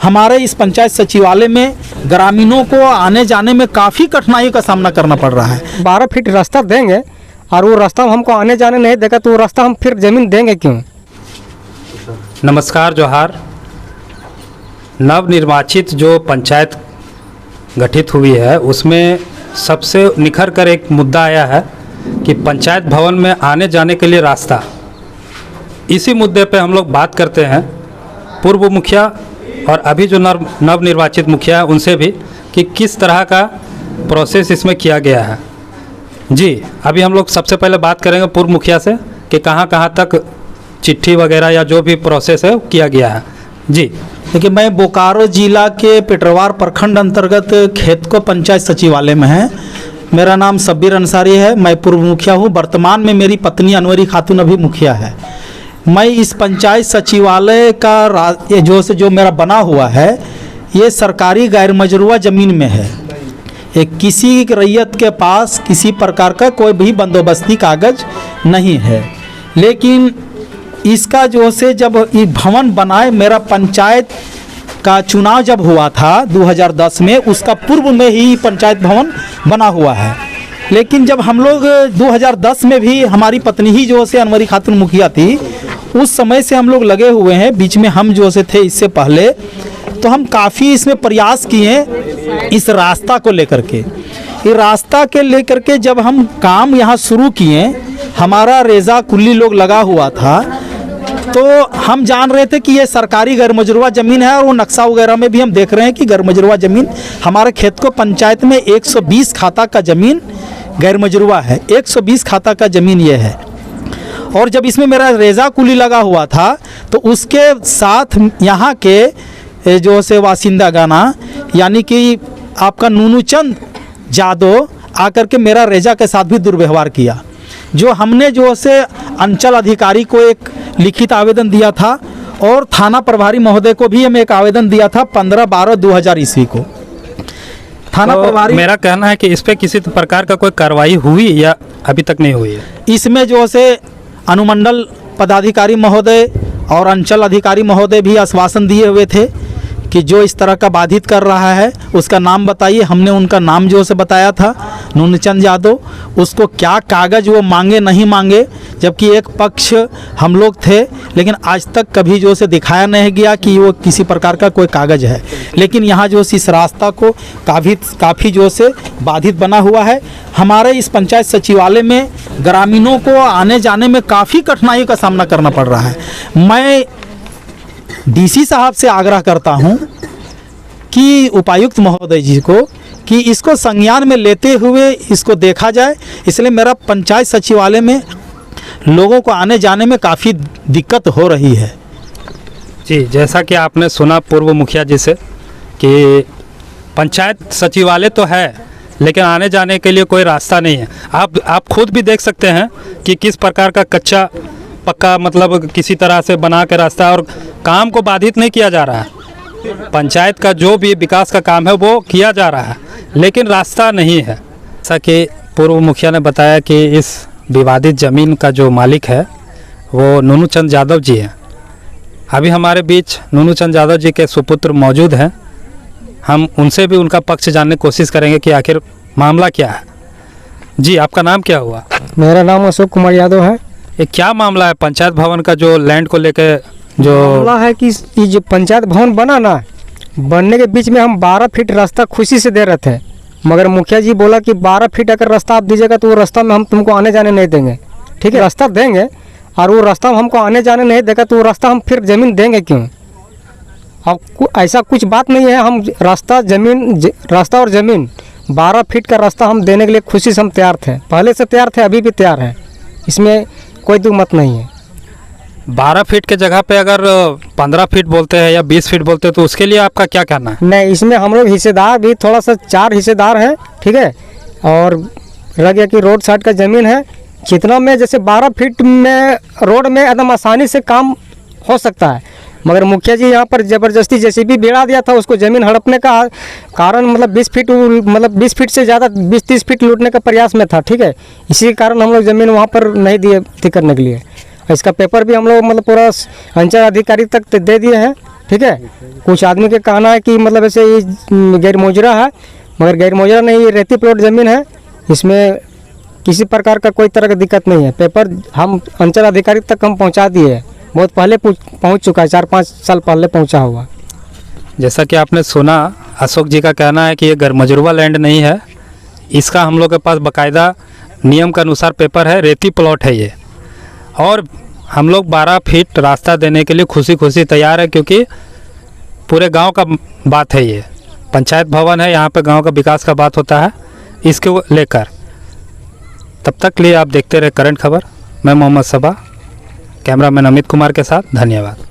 हमारे इस पंचायत सचिवालय में ग्रामीणों को आने जाने में काफ़ी कठिनाई का सामना करना पड़ रहा है। 12 फीट रास्ता देंगे और वो रास्ता हमको आने जाने नहीं देगा तो वो रास्ता हम फिर ज़मीन देंगे क्यों? नमस्कार, जोहार। नवनिर्वाचित जो पंचायत गठित हुई है उसमें सबसे निखर कर एक मुद्दा आया है कि पंचायत भवन में आने जाने के लिए रास्ता। इसी मुद्दे पे हम लोग बात करते हैं पूर्व मुखिया और अभी जो नवनिर्वाचित मुखिया है उनसे भी कि किस तरह का प्रोसेस इसमें किया गया है। जी, अभी हम लोग सबसे पहले बात करेंगे पूर्व मुखिया से कि कहाँ कहाँ तक चिट्ठी वगैरह या जो भी प्रोसेस है किया गया है। जी देखिए, मैं बोकारो जिला के पेटरवार प्रखंड अंतर्गत खेतको पंचायत सचिवालय में है। मेरा नाम सब्बीर अंसारी है। मैं पूर्व मुखिया हूँ। वर्तमान में मेरी पत्नी अनवरी खातून अभी मुखिया है। मैं इस पंचायत सचिवालय का जो मेरा बना हुआ है ये सरकारी गैर मजरूआ ज़मीन में है। एक किसी रैयत के पास किसी प्रकार का कोई भी बंदोबस्ती कागज नहीं है। लेकिन इसका जब ये भवन बनाए, मेरा पंचायत का चुनाव जब हुआ था 2010 में, उसका पूर्व में ही पंचायत भवन बना हुआ है। लेकिन जब हम लोग 2010 में भी हमारी पत्नी ही अनवरी खातून मुखिया थी, उस समय से हम लोग लगे हुए हैं। बीच में हम थे इससे पहले, तो हम काफ़ी इसमें प्रयास किए इस रास्ता को लेकर के। ये रास्ता के लेकर के जब हम काम यहाँ शुरू किए, हमारा रेजा कुल्ली लोग लगा हुआ था, तो हम जान रहे थे कि ये सरकारी गैर मजरूआ ज़मीन है। और वो नक्शा वगैरह में भी हम देख रहे हैं कि गैर मजरूआ ज़मीन हमारे खेतको पंचायत में 120 खाता का ज़मीन गैर मजरूआ है। 120 खाता का ज़मीन ये है। और जब इसमें मेरा रेजा कुली लगा हुआ था तो उसके साथ यहाँ के वासिंदा गाना यानी कि आपका नूनूचंद जादव आकर के मेरा रेजा के साथ भी दुर्व्यवहार किया। जो हमने अंचल अधिकारी को एक लिखित आवेदन दिया था और थाना प्रभारी महोदय को भी हमें एक आवेदन दिया था 15/12/2000 ईस्वी को। थाना प्रभारी, मेरा कहना है कि इस पे किसी प्रकार का कोई कार्रवाई हुई या अभी तक नहीं हुई है? इसमें अनुमंडल पदाधिकारी महोदय और अंचल अधिकारी महोदय भी आश्वासन दिए हुए थे कि जो इस तरह का बाधित कर रहा है उसका नाम बताइए। हमने उनका नाम बताया था, नूनचंद यादव। उसको क्या कागज़ वो मांगे नहीं मांगे, जबकि एक पक्ष हम लोग थे, लेकिन आज तक कभी दिखाया नहीं गया कि वो किसी प्रकार का कोई कागज़ है। लेकिन यहाँ इस रास्ता को काफ़ी बाधित बना हुआ है। हमारे इस पंचायत सचिवालय में ग्रामीणों को आने जाने में काफ़ी कठिनाई का सामना करना पड़ रहा है। मैं डीसी साहब से आग्रह करता हूं कि उपायुक्त महोदय जी को कि इसको संज्ञान में लेते हुए इसको देखा जाए। इसलिए मेरा पंचायत सचिवालय में लोगों को आने जाने में काफ़ी दिक्कत हो रही है। जी, जैसा कि आपने सुना पूर्व मुखिया जी से कि पंचायत सचिवालय तो है लेकिन आने जाने के लिए कोई रास्ता नहीं है। आप खुद भी देख सकते हैं कि किस प्रकार का कच्चा पक्का मतलब किसी तरह से बना के रास्ता, और काम को बाधित नहीं किया जा रहा है। पंचायत का जो भी विकास का काम है वो किया जा रहा है, लेकिन रास्ता नहीं है। जैसा कि पूर्व मुखिया ने बताया कि इस विवादित ज़मीन का जो मालिक है वो नूनूचंद यादव जी हैं। अभी हमारे बीच नूनूचंद यादव जी के सुपुत्र मौजूद हैं। हम उनसे भी उनका पक्ष जानने की कोशिश करेंगे कि आखिर मामला क्या है। जी, आपका नाम क्या हुआ? मेरा नाम अशोक कुमार यादव है। ये क्या मामला है पंचायत भवन का जो लैंड को लेकर जो मामला है कि ये जो पंचायत भवन बना ना, बनने के बीच में हम 12 फीट रास्ता खुशी से दे रहे थे, मगर मुखिया जी बोला कि 12 फीट अगर रास्ता आप दीजिएगा तो वो रास्ता में हम तुमको आने जाने नहीं देंगे। ठीक है, रास्ता देंगे और वो रास्ता हमको आने जाने नहीं देगा तो वो रास्ता हम फिर ज़मीन देंगे क्यों? अब ऐसा कुछ बात नहीं है। हम रास्ता और ज़मीन 12 फीट का रास्ता हम देने के लिए खुशी से हम तैयार थे, पहले से तैयार थे, अभी भी तैयार है। इसमें कोई दो मत नहीं है। 12 फीट के जगह पे अगर 15 फीट बोलते हैं या 20 फीट बोलते हैं तो उसके लिए आपका क्या कहना है? नहीं, इसमें हम लोग हिस्सेदार भी थोड़ा सा 4 हिस्सेदार हैं। ठीक है, और रह गया कि रोड साइड का ज़मीन है, जितना में जैसे 12 फीट में रोड में एकदम आसानी से काम हो सकता है, मगर मुखिया जी यहाँ पर ज़बरदस्ती जैसे भी बेड़ा दिया था उसको ज़मीन हड़पने का कारण, मतलब 20 फीट से ज़्यादा 20-30 फीट लूटने का प्रयास में था। ठीक है, इसी के कारण हम लोग ज़मीन वहाँ पर नहीं दिए थी करने के लिए। इसका पेपर भी हम लोग पूरा अंचल अधिकारी तक दे दिए हैं, ठीक है। कुछ आदमी के कहना है कि मतलब ऐसे ये गैर मुजरा है, मगर गैर मुजरा नहीं, ये रेती प्लॉट ज़मीन है, इसमें किसी प्रकार का कोई तरह का दिक्कत नहीं है। पेपर हम अंचल अधिकारी तक हम पहुंचा दिए हैं, बहुत पहले पहुंच चुका है, 4-5 साल पहले पहुंचा हुआ। जैसा कि आपने सुना, अशोक जी का कहना है कि ये गैरमजरूवा लैंड नहीं है, इसका हम लोग के पास बाकायदा नियम के अनुसार पेपर है, रेती प्लॉट है ये। और हम लोग 12 फीट रास्ता देने के लिए खुशी खुशी तैयार है, क्योंकि पूरे गांव का बात है ये। पंचायत भवन है, यहाँ पे गांव का विकास का बात होता है, इसको लेकर। तब तक के लिए आप देखते रहे करंट खबर। मैं मोहम्मद सबा, कैमरामैन अमित कुमार के साथ, धन्यवाद।